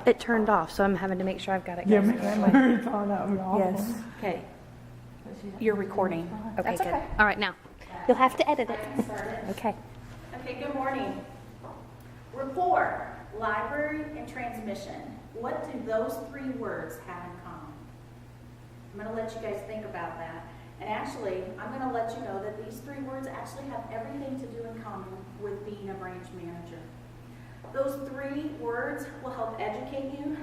It turned off, so I'm having to make sure I've got it. Yeah, going. make sure it's on that one off. Yes. Okay. You're recording. Okay, That's good. okay. All right, now. You'll have to edit it. Okay. Okay, good morning. Rapport, library, and transmission. What do those three words have in common? I'm going to let you guys think about that. And actually, I'm going to let you know that these three words actually have everything to do in common with being a branch manager. Those three words will help educate you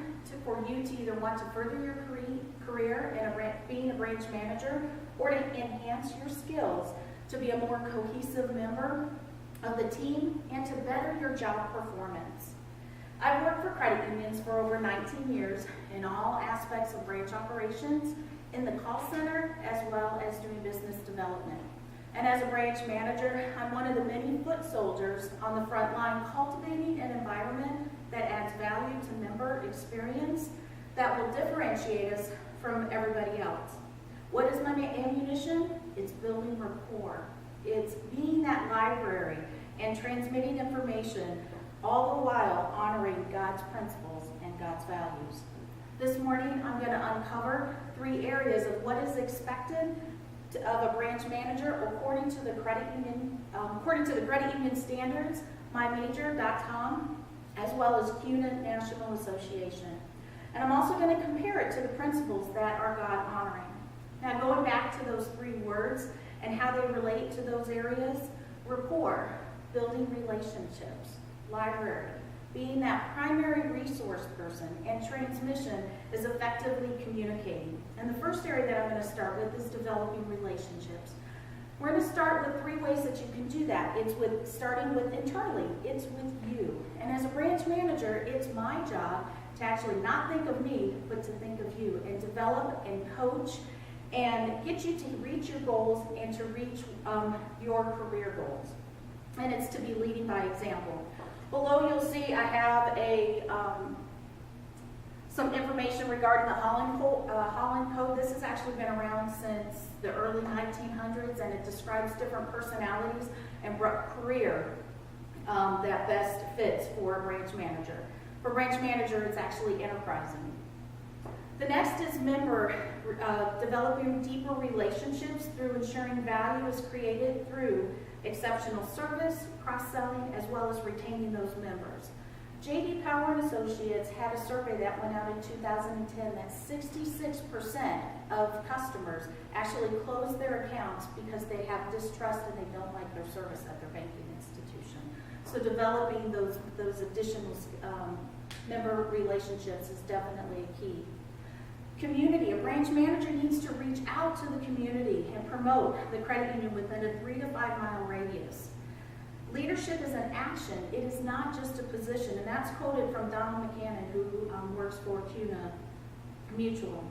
for you to either want to further your career in being a branch manager or to enhance your skills to be a more cohesive member of the team and to better your job performance. I've worked for credit unions for over 19 years in all aspects of branch operations, in the call center, as well as doing business development. And as a branch manager, I'm one of the many foot soldiers on the front line cultivating an environment that adds value to member experience that will differentiate us from everybody else. What is my ammunition? It's building rapport. It's being that library and transmitting information, all the while honoring God's principles and God's values. This morning, I'm going to uncover 3 areas of what is expected of a branch manager according to the credit union standards, mymajor.com, as well as CUNA National Association. And I'm also going to compare it to the principles that are God honoring. Now, going back to those 3 words and how they relate to those areas: rapport, building relationships; library, being that primary resource person; and transmission is effectively communicating. And the first area that I'm going to start with is developing relationships. We're going to start with 3 ways that you can do that. It's with starting with internally. It's with you. And as a branch manager, it's my job to actually not think of me, but to think of you and develop and coach and get you to reach your goals and to reach your career goals. And it's to be leading by example. Below you'll see I have some information regarding the Holland Code. This has actually been around since the early 1900s, and it describes different personalities and career that best fits for a branch manager. For branch manager, it's actually enterprising. The next is developing deeper relationships through ensuring value is created through exceptional service, cross-selling, as well as retaining those members. J.D. Power and Associates had a survey that went out in 2010 that 66% of customers actually close their accounts because they have distrust and they don't like their service at their banking institution. So developing those additional member relationships is definitely a key. Community. A branch manager needs to reach out to the community and promote the credit union within a 3 to 5 mile radius. Leadership is an action. It is not just a position, and that's quoted from Donald McCannon, who works for CUNA Mutual.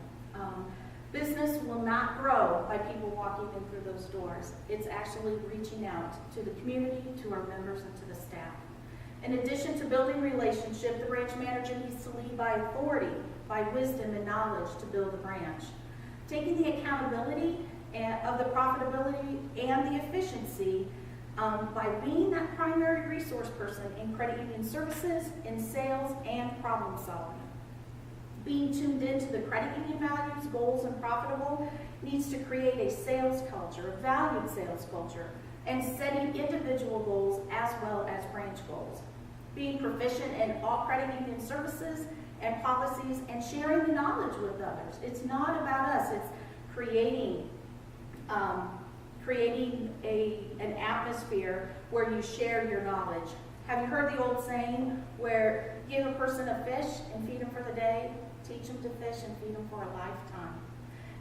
Business will not grow by people walking in through those doors. It's actually reaching out to the community, to our members, and to the staff. In addition to building relationship, the branch manager needs to lead by authority, by wisdom and knowledge to build a branch. Taking the accountability of the profitability and the efficiency by being that primary resource person in credit union services, in sales, and problem solving. Being tuned into the credit union values, goals, and profitable needs to create a sales culture, a valued sales culture, and setting individual goals as well as branch goals. Being proficient in all credit union services and policies and sharing the knowledge with others. It's not about us, it's creating an atmosphere where you share your knowledge. Have you heard the old saying where give a person a fish and feed them for the day, teach them to fish and feed them for a lifetime?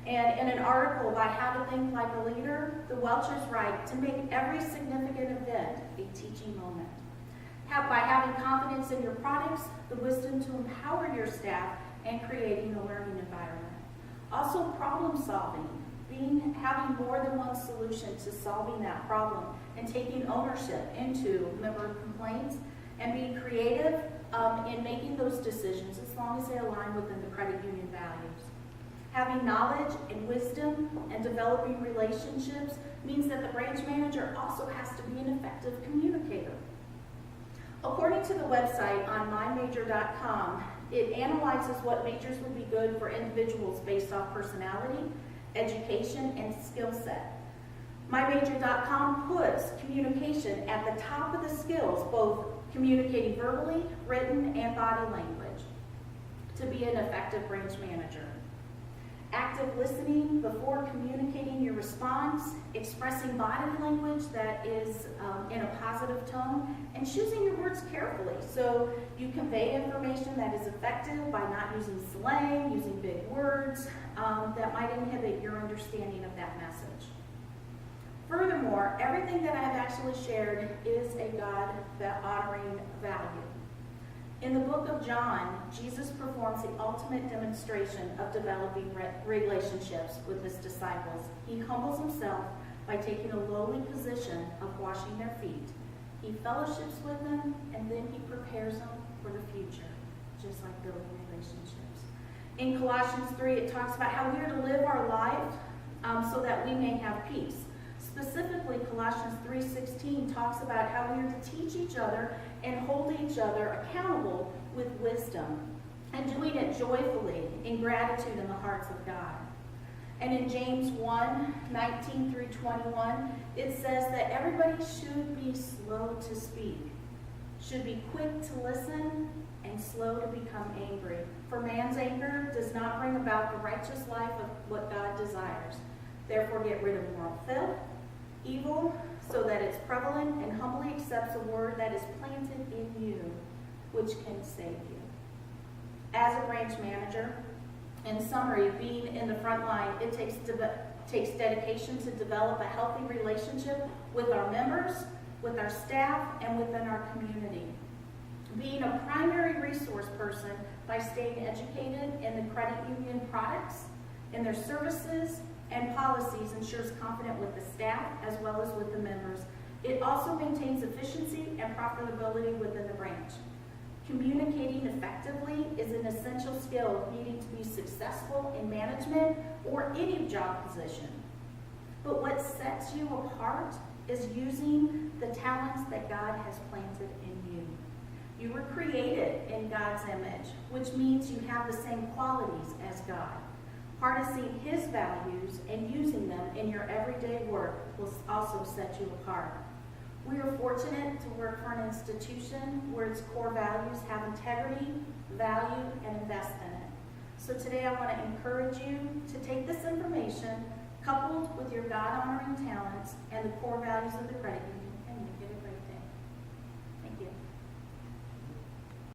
And in an article by How to Think Like a Leader, the Welchers write to make every significant event a teaching moment. By having confidence in your products, the wisdom to empower your staff, and creating a learning environment. Also, problem solving, having more than one solution to solving that problem, and taking ownership into member complaints, and being creative in making those decisions as long as they align within the credit union values. Having knowledge and wisdom and developing relationships means that the branch manager also has to be an effective communicator. According to the website on mymajor.com, It analyzes what majors would be good for individuals based off personality, education, and skill set. MyMajor.com puts communication at the top of the skills, both communicating verbally, written, and body language, to be an effective branch manager. Active listening before communicating your response, expressing body language that is in a positive tone, and choosing your words carefully so you convey information that is effective by not using slang, using big words that might inhibit your understanding of that message. Furthermore, everything that I have actually shared is a God-honoring value. In the book of John, Jesus performs the ultimate demonstration of developing relationships with his disciples. He humbles himself by taking a lowly position of washing their feet. He fellowships with them, and then he prepares them for the future, just like building relationships. In Colossians 3, it talks about how we are to live our life so that we may have peace. Specifically, Colossians 3:16 talks about how we are to teach each other and hold each other accountable with wisdom, and doing it joyfully in gratitude in the hearts of God. And in James 1:19 through 21, it says that everybody should be slow to speak, should be quick to listen, and slow to become angry. For man's anger does not bring about the righteous life of what God desires. Therefore, get rid of moral filth, evil, so that it's prevalent, and humbly accepts a word that is planted in you, which can save you. As a branch manager, in summary, being in the front line, it takes dedication to develop a healthy relationship with our members, with our staff, and within our community. Being a primary resource person by staying educated in the credit union products, in their services, and policies ensures confidence with the staff as well as with the members. It also maintains efficiency and profitability within the branch. Communicating effectively is an essential skill needing to be successful in management or any job position. But what sets you apart is using the talents that God has planted in you. You were created in God's image, which means you have the same qualities as God. Harnessing his values and using them in your everyday work will also set you apart. We are fortunate to work for an institution where its core values have integrity, value, and invest in it. So today I want to encourage you to take this information, coupled with your God-honoring talents and the core values of the credit union, and make it a great